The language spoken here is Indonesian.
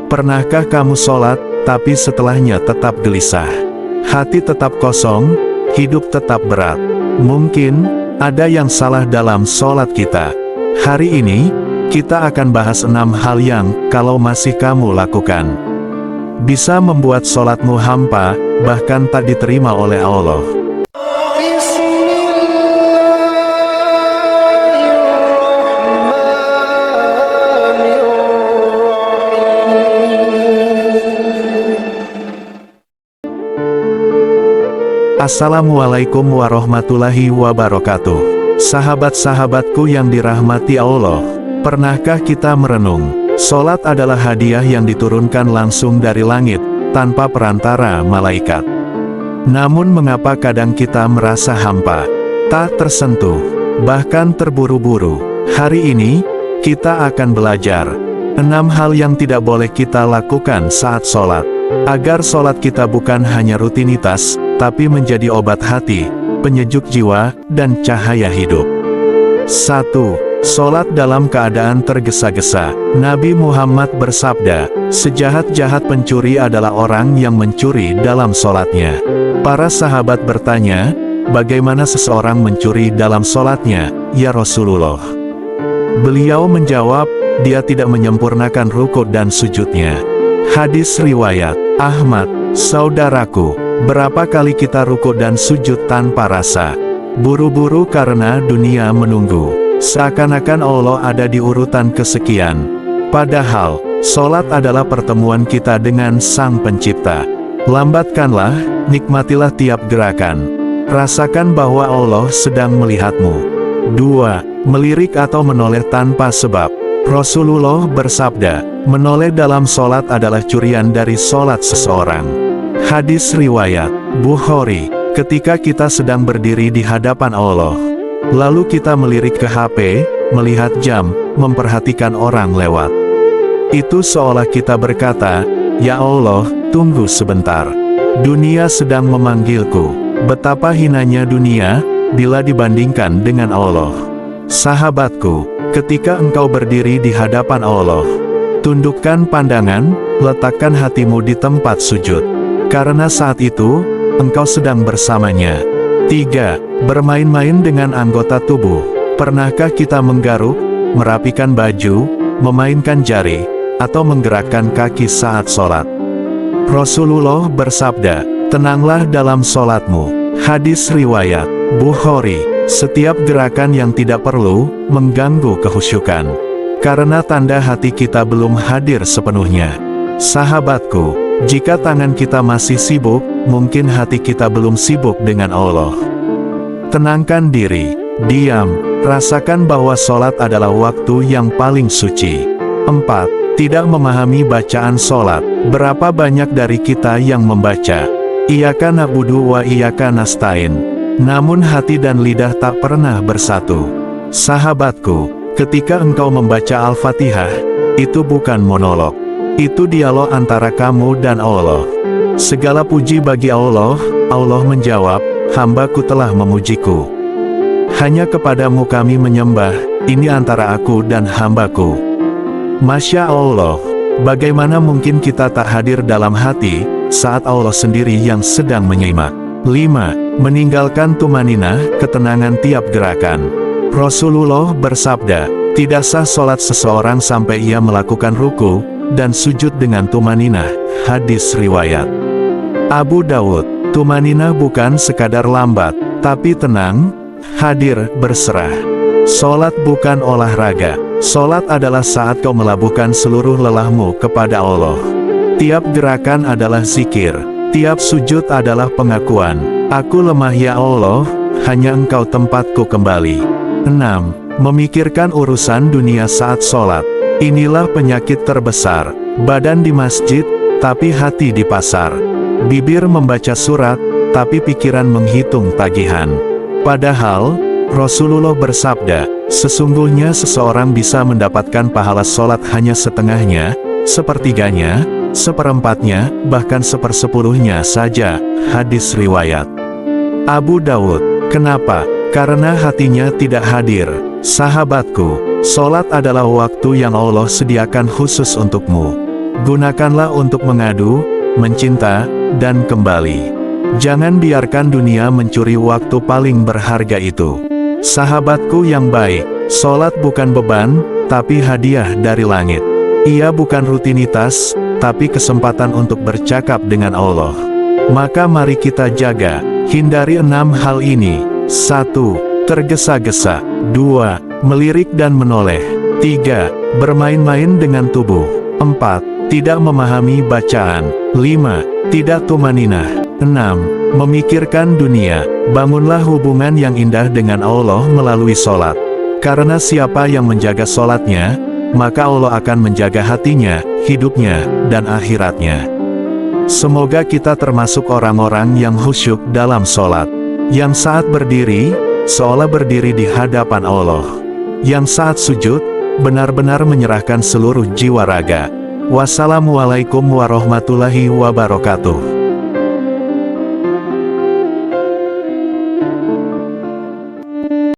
Pernahkah kamu sholat, tapi setelahnya tetap gelisah? Hati tetap kosong, hidup tetap berat. Mungkin, ada yang salah dalam sholat kita. Hari ini, kita akan bahas 6 hal yang, kalau masih kamu lakukan, bisa membuat sholatmu hampa, bahkan tak diterima oleh Allah. Assalamualaikum warahmatullahi wabarakatuh. Sahabat-sahabatku yang dirahmati Allah, pernahkah kita merenung, sholat adalah hadiah yang diturunkan langsung dari langit, tanpa perantara malaikat. Namun mengapa kadang kita merasa hampa, tak tersentuh, bahkan terburu-buru? Hari ini, kita akan belajar 6 hal yang tidak boleh kita lakukan saat sholat, agar sholat kita bukan hanya rutinitas, tapi menjadi obat hati, penyejuk jiwa, dan cahaya hidup. 1. Sholat dalam keadaan tergesa-gesa. Nabi Muhammad bersabda, sejahat-jahat pencuri adalah orang yang mencuri dalam sholatnya. Para sahabat bertanya, bagaimana seseorang mencuri dalam sholatnya, ya Rasulullah? Beliau menjawab, dia tidak menyempurnakan rukuk dan sujudnya. Hadis riwayat Ahmad. Saudaraku, berapa kali kita rukuk dan sujud tanpa rasa? Buru-buru karena dunia menunggu. Seakan-akan Allah ada di urutan kesekian. Padahal, sholat adalah pertemuan kita dengan Sang Pencipta. Lambatkanlah, nikmatilah tiap gerakan. Rasakan bahwa Allah sedang melihatmu. 2. Melirik atau menoleh tanpa sebab. Rasulullah bersabda, menoleh dalam sholat adalah curian dari sholat seseorang. Hadis riwayat Bukhari. Ketika kita sedang berdiri di hadapan Allah, lalu kita melirik ke HP, melihat jam, memperhatikan orang lewat, itu seolah kita berkata, ya Allah, tunggu sebentar. Dunia sedang memanggilku. Betapa hinanya dunia, bila dibandingkan dengan Allah. Sahabatku, ketika engkau berdiri di hadapan Allah, tundukkan pandangan, letakkan hatimu di tempat sujud. Karena saat itu, engkau sedang bersamanya. 3. Bermain-main dengan anggota tubuh. Pernahkah kita menggaruk, merapikan baju, memainkan jari, atau menggerakkan kaki saat sholat? Rasulullah bersabda, tenanglah dalam sholatmu. Hadis riwayat Bukhari. Setiap gerakan yang tidak perlu, mengganggu kehusyukan. Karena tanda hati kita belum hadir sepenuhnya. Sahabatku, jika tangan kita masih sibuk, mungkin hati kita belum sibuk dengan Allah. Tenangkan diri, diam, rasakan bahwa sholat adalah waktu yang paling suci. 4. Tidak memahami bacaan sholat. Berapa banyak dari kita yang membaca, Iyyaka na'budu wa iyyaka nasta'in, namun hati dan lidah tak pernah bersatu. Sahabatku, ketika engkau membaca Al-Fatihah, itu bukan monolog. Itu dialog antara kamu dan Allah. Segala puji bagi Allah, Allah menjawab, hambaku telah memujiku. Hanya kepadamu kami menyembah, ini antara aku dan hambaku. Masya Allah, bagaimana mungkin kita tak hadir dalam hati, saat Allah sendiri yang sedang menyimak. 5. Meninggalkan tumaninah, ketenangan tiap gerakan. Rasulullah bersabda, tidak sah sholat seseorang sampai ia melakukan ruku dan sujud dengan tumaninah. Hadis riwayat Abu Dawud. Tumaninah bukan sekadar lambat, tapi tenang, hadir, berserah. Sholat bukan olahraga. Sholat adalah saat kau melabuhkan seluruh lelahmu kepada Allah. Tiap gerakan adalah zikir. Tiap sujud adalah pengakuan, aku lemah ya Allah, hanya engkau tempatku kembali. 6. Memikirkan urusan dunia saat sholat. Inilah penyakit terbesar. Badan di masjid, tapi hati di pasar. Bibir membaca surat, tapi pikiran menghitung tagihan. Padahal, Rasulullah bersabda, sesungguhnya seseorang bisa mendapatkan pahala sholat hanya setengahnya, sepertiganya, seperempatnya, bahkan sepersepuluhnya saja. Hadis riwayat Abu Dawud. Kenapa? Karena hatinya tidak hadir. Sahabatku, sholat adalah waktu yang Allah sediakan khusus untukmu. Gunakanlah untuk mengadu, mencinta, dan kembali. Jangan biarkan dunia mencuri waktu paling berharga itu. Sahabatku yang baik, sholat bukan beban, tapi hadiah dari langit. Ia bukan rutinitas, tapi kesempatan untuk bercakap dengan Allah. Maka mari kita jaga, hindari 6 hal ini. 1. Tergesa-gesa. 2. Melirik dan menoleh. 3. Bermain-main dengan tubuh. 4. Tidak memahami bacaan. 5. Tidak tumaninah. 6. Memikirkan dunia. Bangunlah hubungan yang indah dengan Allah melalui sholat. Karena siapa yang menjaga sholatnya, maka Allah akan menjaga hatinya, hidupnya, dan akhiratnya. Semoga kita termasuk orang-orang yang khusyuk dalam sholat. Yang saat berdiri, seolah berdiri di hadapan Allah. Yang saat sujud, benar-benar menyerahkan seluruh jiwa raga. Wassalamualaikum warahmatullahi wabarakatuh.